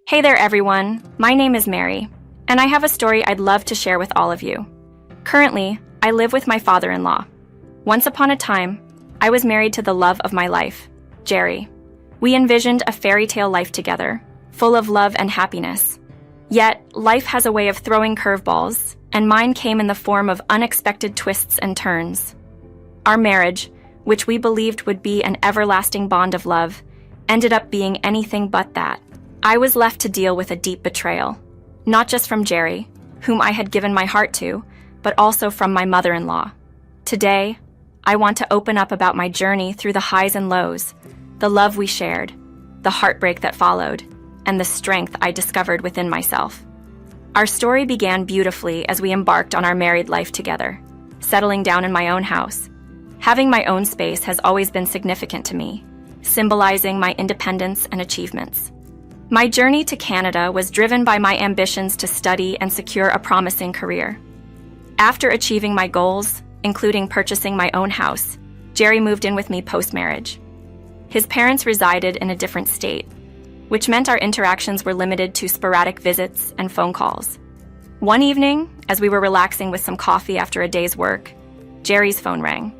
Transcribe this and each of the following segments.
Hey there, everyone. My name is Mary, and I have a story I'd love to share with all of you. Currently, I live with my father-in-law. Once upon a time, I was married to the love of my life, Jerry. We envisioned a fairy tale life together, full of love and happiness. Yet, life has a way of throwing curveballs, and mine came in the form of unexpected twists and turns. Our marriage, which we believed would be an everlasting bond of love, ended up being anything but that. I was left to deal with a deep betrayal, not just from Jerry, whom I had given my heart to, but also from my mother-in-law. Today, I want to open up about my journey through the highs and lows, the love we shared, the heartbreak that followed, and the strength I discovered within myself. Our story began beautifully as we embarked on our married life together, settling down in my own house. Having my own space has always been significant to me, symbolizing my independence and achievements. My journey to Canada was driven by my ambitions to study and secure a promising career. After achieving my goals, including purchasing my own house, Jerry moved in with me post-marriage. His parents resided in a different state, which meant our interactions were limited to sporadic visits and phone calls. One evening, as we were relaxing with some coffee after a day's work, Jerry's phone rang.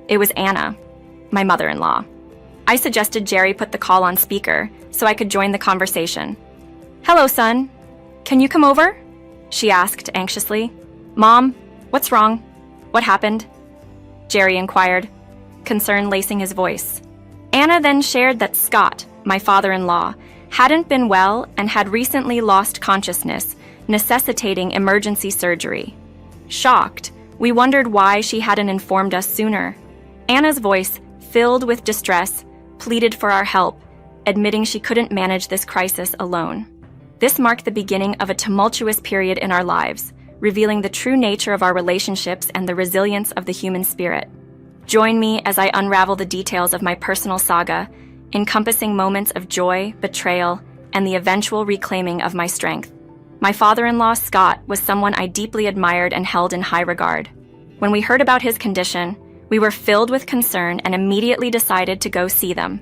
It was Anna, my mother-in-law. I suggested Jerry put the call on speaker so I could join the conversation. "Hello, son. Can you come over?" she asked anxiously. "Mom, what's wrong? What happened?" Jerry inquired, concern lacing his voice. Anna then shared that Scott, my father-in-law, hadn't been well and had recently lost consciousness, necessitating emergency surgery. Shocked, we wondered why she hadn't informed us sooner. Anna's voice, filled with distress, pleaded for our help, admitting she couldn't manage this crisis alone. This marked the beginning of a tumultuous period in our lives, revealing the true nature of our relationships and the resilience of the human spirit. Join me as I unravel the details of my personal saga, encompassing moments of joy, betrayal, and the eventual reclaiming of my strength. My father-in-law, Scott, was someone I deeply admired and held in high regard. When we heard about his condition, we were filled with concern and immediately decided to go see them.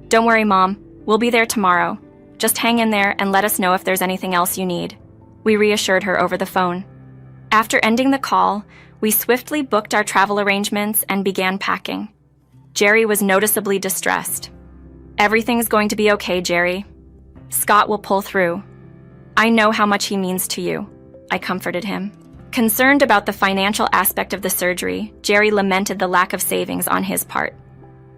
"Don't worry, Mom. We'll be there tomorrow. Just hang in there and let us know if there's anything else you need," we reassured her over the phone. After ending the call, we swiftly booked our travel arrangements and began packing. Jerry was noticeably distressed. "Everything's going to be okay, Jerry. Scott will pull through. I know how much he means to you," I comforted him. Concerned about the financial aspect of the surgery, Jerry lamented the lack of savings on his part.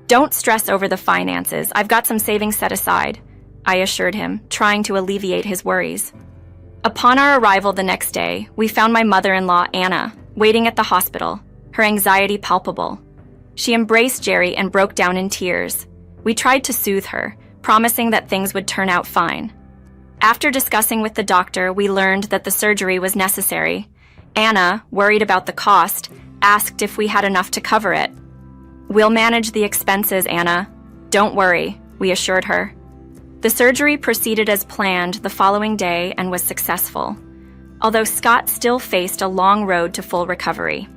"Don't stress over the finances. I've got some savings set aside," I assured him, trying to alleviate his worries. Upon our arrival the next day, we found my mother-in-law, Anna, waiting at the hospital, her anxiety palpable. She embraced Jerry and broke down in tears. We tried to soothe her, promising that things would turn out fine. After discussing with the doctor, we learned that the surgery was necessary. Anna, worried about the cost, asked if we had enough to cover it. "We'll manage the expenses, Anna. Don't worry," we assured her. The surgery proceeded as planned the following day and was successful, although Scott still faced a long road to full recovery.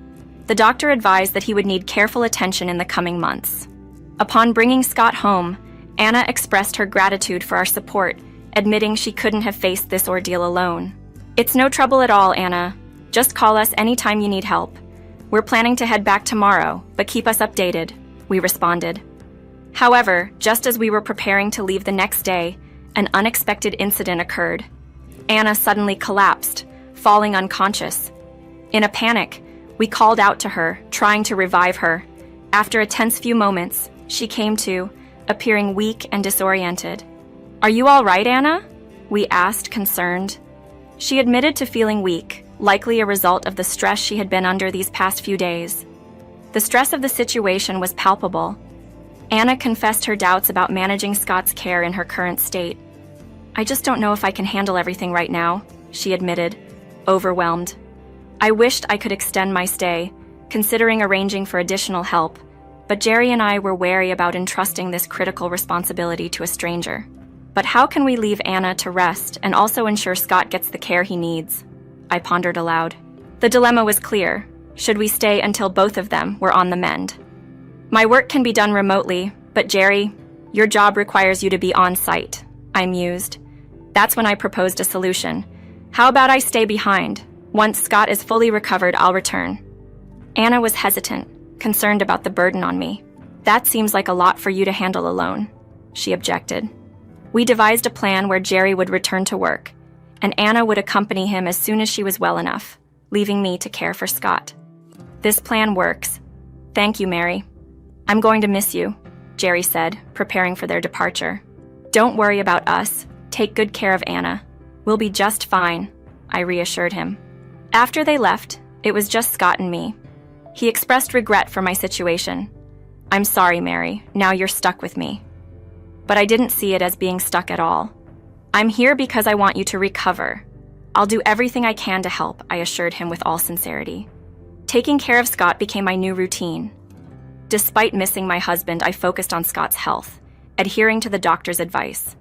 The doctor advised that he would need careful attention in the coming months. Upon bringing Scott home, Anna expressed her gratitude for our support, admitting she couldn't have faced this ordeal alone. "It's no trouble at all, Anna. Just call us anytime you need help. We're planning to head back tomorrow, but keep us updated," we responded. However, just as we were preparing to leave the next day, an unexpected incident occurred. Anna suddenly collapsed, falling unconscious. In a panic, we called out to her, trying to revive her. After a tense few moments, she came to, appearing weak and disoriented. "Are you all right, Anna?" we asked, concerned. She admitted to feeling weak, likely a result of the stress she had been under these past few days. The stress of the situation was palpable. Anna confessed her doubts about managing Scott's care in her current state. "I just don't know if I can handle everything right now," she admitted, overwhelmed. I wished I could extend my stay, considering arranging for additional help, but Jerry and I were wary about entrusting this critical responsibility to a stranger. But how can we leave Anna to rest and also ensure Scott gets the care he needs? I pondered aloud. The dilemma was clear. Should we stay until both of them were on the mend? "My work can be done remotely, but Jerry, your job requires you to be on site," I mused. That's when I proposed a solution. How about I stay behind? Once Scott is fully recovered, I'll return. Anna was hesitant, concerned about the burden on me. That seems like a lot for you to handle alone, she objected. We devised a plan where Jerry would return to work, and Anna would accompany him as soon as she was well enough, leaving me to care for Scott. This plan works. Thank you, Mary. I'm going to miss you, Jerry said, preparing for their departure. Don't worry about us. Take good care of Anna. We'll be just fine, I reassured him. After they left, it was just Scott and me. He expressed regret for my situation. I'm sorry, Mary. Now you're stuck with me. But I didn't see it as being stuck at all. I'm here because I want you to recover. I'll do everything I can to help, I assured him with all sincerity. Taking care of Scott became my new routine. Despite missing my husband, I focused on Scott's health, adhering to the doctor's advice.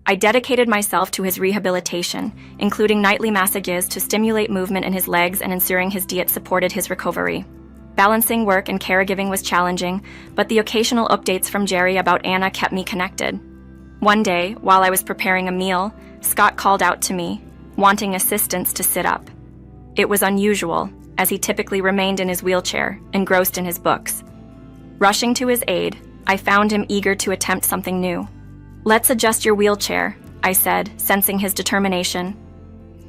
I dedicated myself to his rehabilitation, including nightly massages to stimulate movement in his legs and ensuring his diet supported his recovery. Balancing work and caregiving was challenging, but the occasional updates from Jerry about Anna kept me connected. One day, while I was preparing a meal, Scott called out to me, wanting assistance to sit up. It was unusual, as he typically remained in his wheelchair, engrossed in his books. Rushing to his aid, I found him eager to attempt something new. Let's adjust your wheelchair, I said, sensing his determination.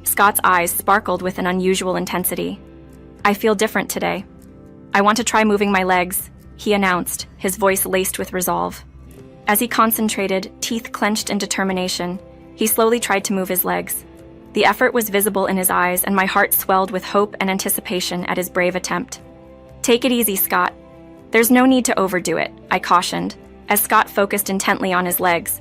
Scott's eyes sparkled with an unusual intensity. I feel different today. I want to try moving my legs, he announced, his voice laced with resolve. As he concentrated, teeth clenched in determination, he slowly tried to move his legs. The effort was visible in his eyes, and my heart swelled with hope and anticipation at his brave attempt. Take it easy, Scott. There's no need to overdo it, I cautioned, as Scott focused intently on his legs.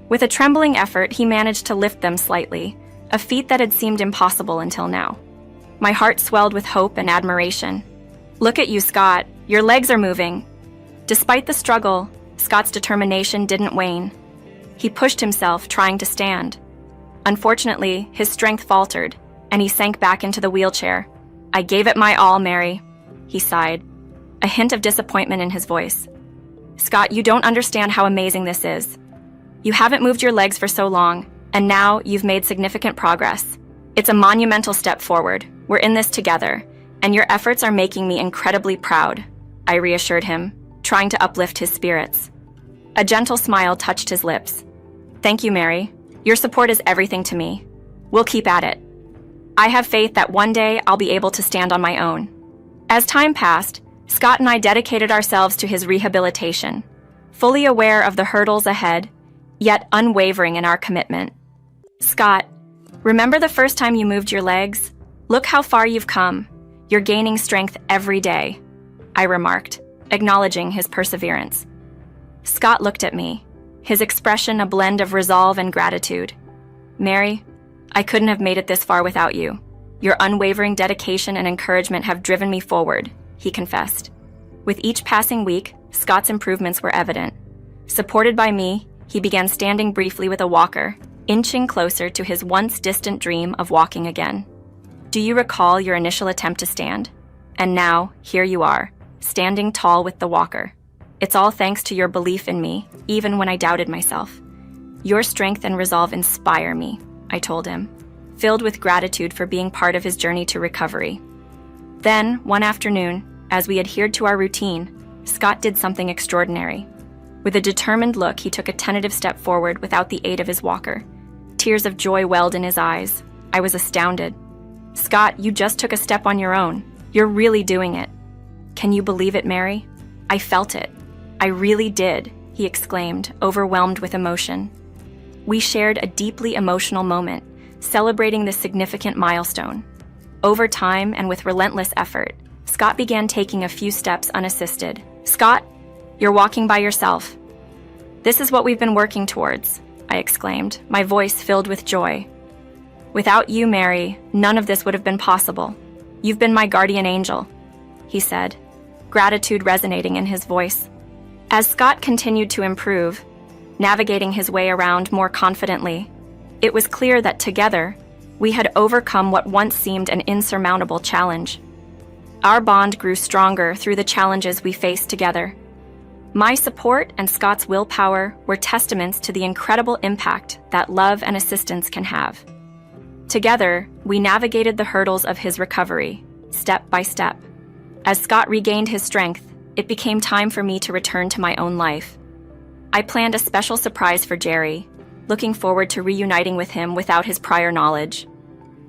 With a trembling effort, he managed to lift them slightly, a feat that had seemed impossible until now. My heart swelled with hope and admiration. Look at you, Scott. Your legs are moving. Despite the struggle, Scott's determination didn't wane. He pushed himself, trying to stand. Unfortunately, his strength faltered, and he sank back into the wheelchair. I gave it my all, Mary, he sighed, a hint of disappointment in his voice. Scott, you don't understand how amazing this is. You haven't moved your legs for so long, and now you've made significant progress. It's a monumental step forward. We're in this together, and your efforts are making me incredibly proud, I reassured him, trying to uplift his spirits. A gentle smile touched his lips. Thank you, Mary. Your support is everything to me. We'll keep at it. I have faith that one day I'll be able to stand on my own. As time passed, Scott and I dedicated ourselves to his rehabilitation, fully aware of the hurdles ahead, yet unwavering in our commitment. Scott, remember the first time you moved your legs? Look how far you've come. You're gaining strength every day, I remarked, acknowledging his perseverance. Scott looked at me, his expression a blend of resolve and gratitude. Mary, I couldn't have made it this far without you. Your unwavering dedication and encouragement have driven me forward, he confessed. With each passing week, Scott's improvements were evident. Supported by me, he began standing briefly with a walker, inching closer to his once distant dream of walking again. Do you recall your initial attempt to stand? And now, here you are, standing tall with the walker. It's all thanks to your belief in me, even when I doubted myself. Your strength and resolve inspire me, I told him, filled with gratitude for being part of his journey to recovery. Then, one afternoon, as we adhered to our routine, Scott did something extraordinary. With a determined look, he took a tentative step forward without the aid of his walker. Tears of joy welled in his eyes. I was astounded. Scott, you just took a step on your own. You're really doing it. Can you believe it, Mary? I felt it. I really did, he exclaimed, overwhelmed with emotion. We shared a deeply emotional moment, celebrating this significant milestone. Over time and with relentless effort, Scott began taking a few steps unassisted. Scott, you're walking by yourself. This is what we've been working towards, I exclaimed, my voice filled with joy. Without you, Mary, none of this would have been possible. You've been my guardian angel, he said, gratitude resonating in his voice. As Scott continued to improve, navigating his way around more confidently, it was clear that together, we had overcome what once seemed an insurmountable challenge. Our bond grew stronger through the challenges we faced together. My support and Scott's willpower were testaments to the incredible impact that love and assistance can have. Together, we navigated the hurdles of his recovery, step by step. As Scott regained his strength, it became time for me to return to my own life. I planned a special surprise for Jerry, looking forward to reuniting with him without his prior knowledge.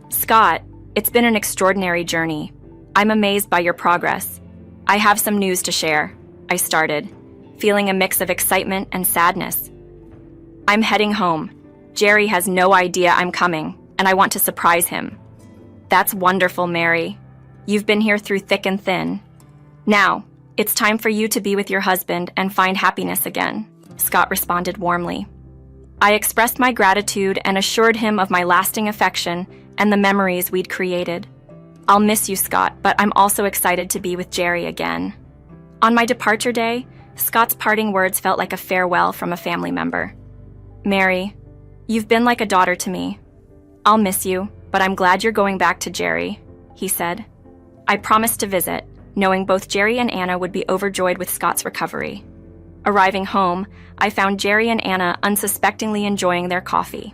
Scott, it's been an extraordinary journey. I'm amazed by your progress. I have some news to share, I started, feeling a mix of excitement and sadness. I'm heading home. Jerry has no idea I'm coming, and I want to surprise him. That's wonderful, Mary. You've been here through thick and thin. Now, it's time for you to be with your husband and find happiness again, Scott responded warmly. I expressed my gratitude and assured him of my lasting affection and the memories we'd created. I'll miss you, Scott, but I'm also excited to be with Jerry again. On my departure day, Scott's parting words felt like a farewell from a family member. Mary, you've been like a daughter to me. I'll miss you, but I'm glad you're going back to Jerry, he said. I promised to visit, knowing both Jerry and Anna would be overjoyed with Scott's recovery. Arriving home, I found Jerry and Anna unsuspectingly enjoying their coffee.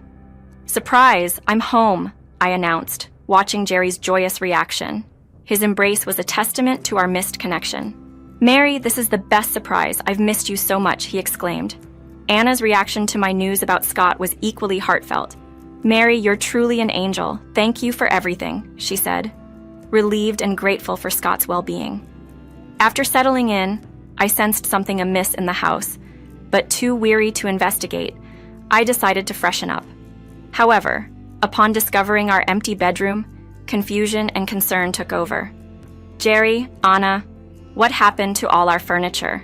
Surprise, I'm home, I announced, watching Jerry's joyous reaction. His embrace was a testament to our missed connection. Mary, this is the best surprise. I've missed you so much, he exclaimed. Anna's reaction to my news about Scott was equally heartfelt. Mary, you're truly an angel. Thank you for everything, she said, relieved and grateful for Scott's well-being. After settling in, I sensed something amiss in the house, but too weary to investigate, I decided to freshen up. However, upon discovering our empty bedroom, confusion and concern took over. Jerry, Anna, what happened to all our furniture?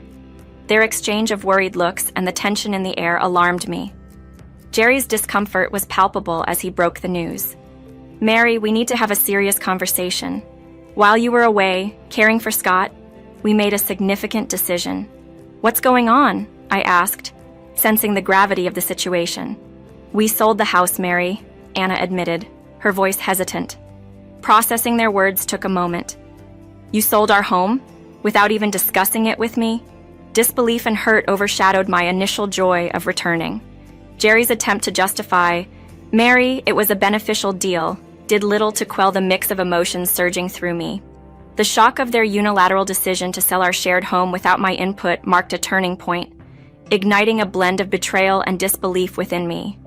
Their exchange of worried looks and the tension in the air alarmed me. Jerry's discomfort was palpable as he broke the news. Mary, we need to have a serious conversation. While you were away, caring for Scott, we made a significant decision. What's going on? I asked, sensing the gravity of the situation. We sold the house, Mary, Anna admitted, her voice hesitant. Processing their words took a moment. You sold our home? Without even discussing it with me? Disbelief and hurt overshadowed my initial joy of returning. Jerry's attempt to justify, Mary, it was a beneficial deal, did little to quell the mix of emotions surging through me. The shock of their unilateral decision to sell our shared home without my input marked a turning point, igniting a blend of betrayal and disbelief within me.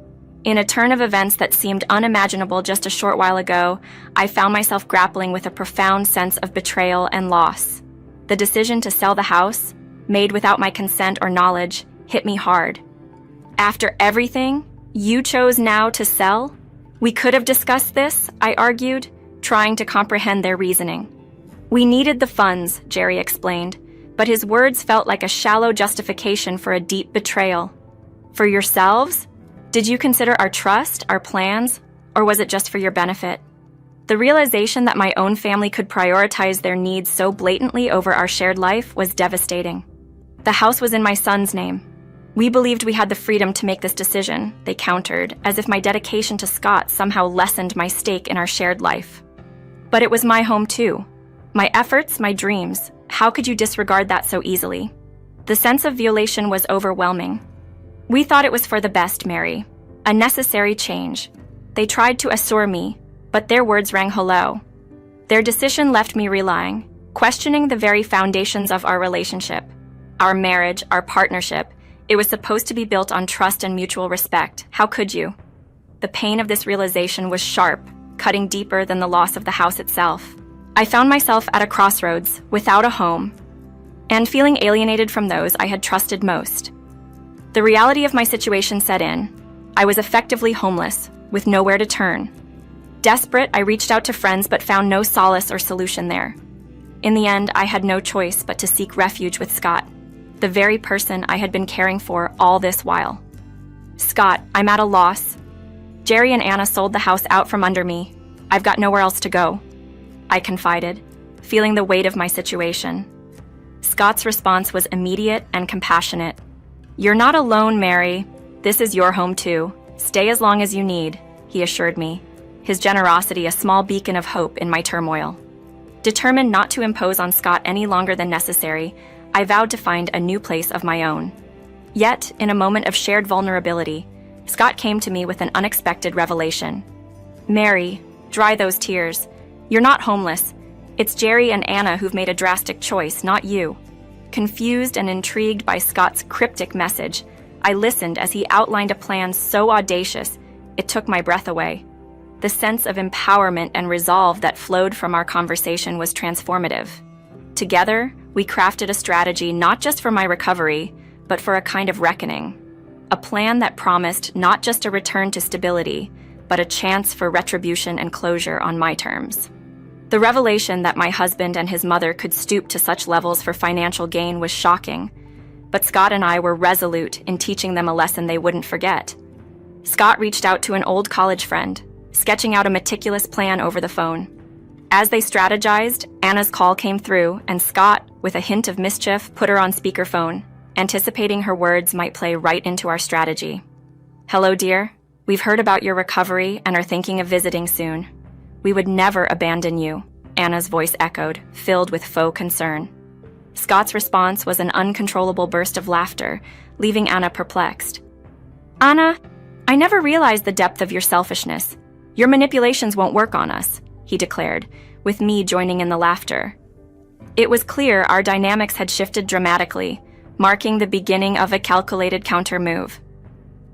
In a turn of events that seemed unimaginable just a short while ago, I found myself grappling with a profound sense of betrayal and loss. The decision to sell the house, made without my consent or knowledge, hit me hard. After everything, you chose now to sell? We could have discussed this, I argued, trying to comprehend their reasoning. We needed the funds, Jerry explained, but his words felt like a shallow justification for a deep betrayal. For yourselves? Did you consider our trust, our plans, or was it just for your benefit? The realization that my own family could prioritize their needs so blatantly over our shared life was devastating. The house was in my son's name. We believed we had the freedom to make this decision, they countered, as if my dedication to Scott somehow lessened my stake in our shared life. But it was my home too. My efforts, my dreams. How could you disregard that so easily? The sense of violation was overwhelming. We thought it was for the best, Mary. A necessary change. They tried to assure me, but their words rang hollow. Their decision left me relying, questioning the very foundations of our relationship. Our marriage, our partnership, it was supposed to be built on trust and mutual respect. How could you? The pain of this realization was sharp, cutting deeper than the loss of the house itself. I found myself at a crossroads, without a home, and feeling alienated from those I had trusted most. The reality of my situation set in. I was effectively homeless, with nowhere to turn. Desperate, I reached out to friends but found no solace or solution there. In the end, I had no choice but to seek refuge with Scott, the very person I had been caring for all this while. Scott, I'm at a loss. Jerry and Anna sold the house out from under me. I've got nowhere else to go, I confided, feeling the weight of my situation. Scott's response was immediate and compassionate. You're not alone, Mary. This is your home too. Stay as long as you need, he assured me, his generosity a small beacon of hope in my turmoil. Determined not to impose on Scott any longer than necessary, I vowed to find a new place of my own. Yet, in a moment of shared vulnerability, Scott came to me with an unexpected revelation. "Mary, dry those tears. You're not homeless. It's Jerry and Anna who've made a drastic choice, not you." Confused and intrigued by Scott's cryptic message, I listened as he outlined a plan so audacious, it took my breath away. The sense of empowerment and resolve that flowed from our conversation was transformative. Together, we crafted a strategy not just for my recovery, but for a kind of reckoning. A plan that promised not just a return to stability, but a chance for retribution and closure on my terms. The revelation that my husband and his mother could stoop to such levels for financial gain was shocking, but Scott and I were resolute in teaching them a lesson they wouldn't forget. Scott reached out to an old college friend, sketching out a meticulous plan over the phone. As they strategized, Anna's call came through, and Scott, with a hint of mischief, put her on speakerphone, anticipating her words might play right into our strategy. "Hello, dear. We've heard about your recovery and are thinking of visiting soon. We would never abandon you," Anna's voice echoed, filled with faux concern. Scott's response was an uncontrollable burst of laughter, leaving Anna perplexed. "Anna, I never realized the depth of your selfishness. Your manipulations won't work on us," he declared, with me joining in the laughter. It was clear our dynamics had shifted dramatically, marking the beginning of a calculated counter-move.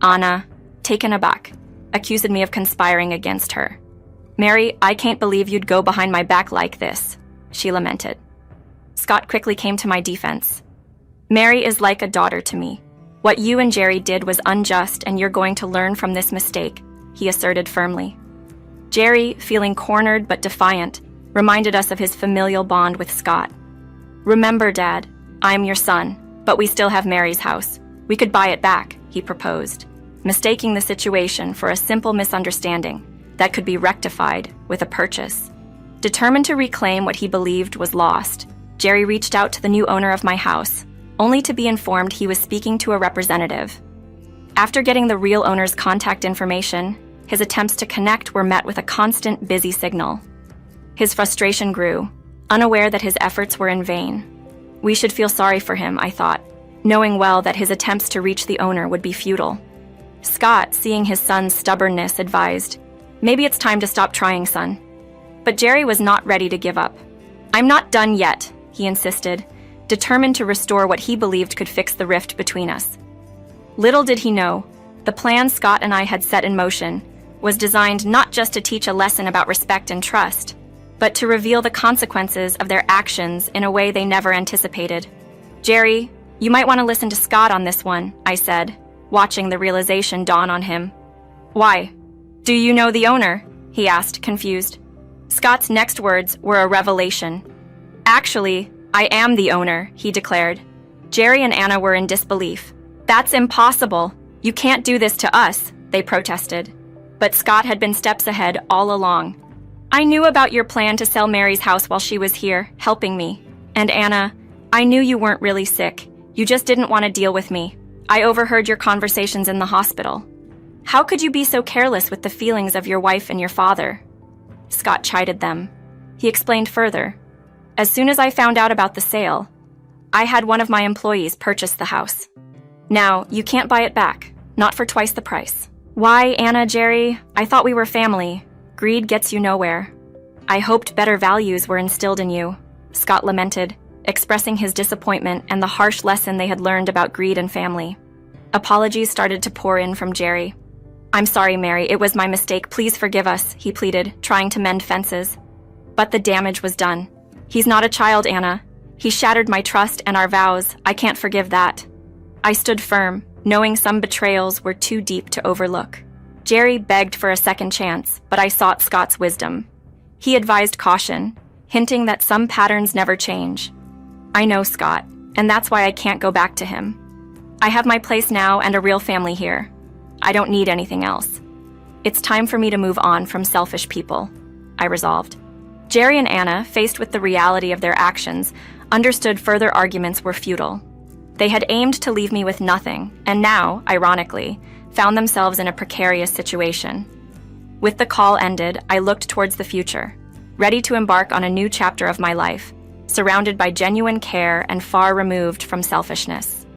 Anna, taken aback, accused me of conspiring against her. "Mary, I can't believe you'd go behind my back like this," she lamented. Scott quickly came to my defense. "Mary is like a daughter to me. What you and Jerry did was unjust, and you're going to learn from this mistake," he asserted firmly. Jerry, feeling cornered but defiant, reminded us of his familial bond with Scott. "Remember, Dad, I'm your son, but we still have Mary's house. We could buy it back," he proposed, mistaking the situation for a simple misunderstanding that could be rectified with a purchase. Determined to reclaim what he believed was lost, Jerry reached out to the new owner of my house, only to be informed he was speaking to a representative. After getting the real owner's contact information, his attempts to connect were met with a constant busy signal. His frustration grew, unaware that his efforts were in vain. We should feel sorry for him, I thought, knowing well that his attempts to reach the owner would be futile. Scott, seeing his son's stubbornness, advised, "Maybe it's time to stop trying, son." But Jerry was not ready to give up. "I'm not done yet," he insisted, determined to restore what he believed could fix the rift between us. Little did he know, the plan Scott and I had set in motion was designed not just to teach a lesson about respect and trust, but to reveal the consequences of their actions in a way they never anticipated. "Jerry, you might want to listen to Scott on this one," I said, watching the realization dawn on him. "Why? Do you know the owner?" he asked, confused. Scott's next words were a revelation. "Actually, I am the owner," he declared. Jerry and Anna were in disbelief. "That's impossible. You can't do this to us," they protested. But Scott had been steps ahead all along. "I knew about your plan to sell Mary's house while she was here, helping me. And Anna, I knew you weren't really sick. You just didn't want to deal with me. I overheard your conversations in the hospital. How could you be so careless with the feelings of your wife and your father?" Scott chided them. He explained further. "As soon as I found out about the sale, I had one of my employees purchase the house. Now, you can't buy it back, not for twice the price." "Why, Anna, Jerry, I thought we were family. Greed gets you nowhere. I hoped better values were instilled in you," Scott lamented, expressing his disappointment and the harsh lesson they had learned about greed and family. Apologies started to pour in from Jerry. "I'm sorry, Mary, it was my mistake. Please forgive us," he pleaded, trying to mend fences. But the damage was done. "He's not a child, Anna. He shattered my trust and our vows. I can't forgive that." I stood firm, knowing some betrayals were too deep to overlook. Jerry begged for a second chance, but I sought Scott's wisdom. He advised caution, hinting that some patterns never change. "I know, Scott, and that's why I can't go back to him. I have my place now and a real family here. I don't need anything else. It's time for me to move on from selfish people," I resolved. Jerry and Anna, faced with the reality of their actions, understood further arguments were futile. They had aimed to leave me with nothing, and now, ironically, found themselves in a precarious situation. With the call ended, I looked towards the future, ready to embark on a new chapter of my life, surrounded by genuine care and far removed from selfishness.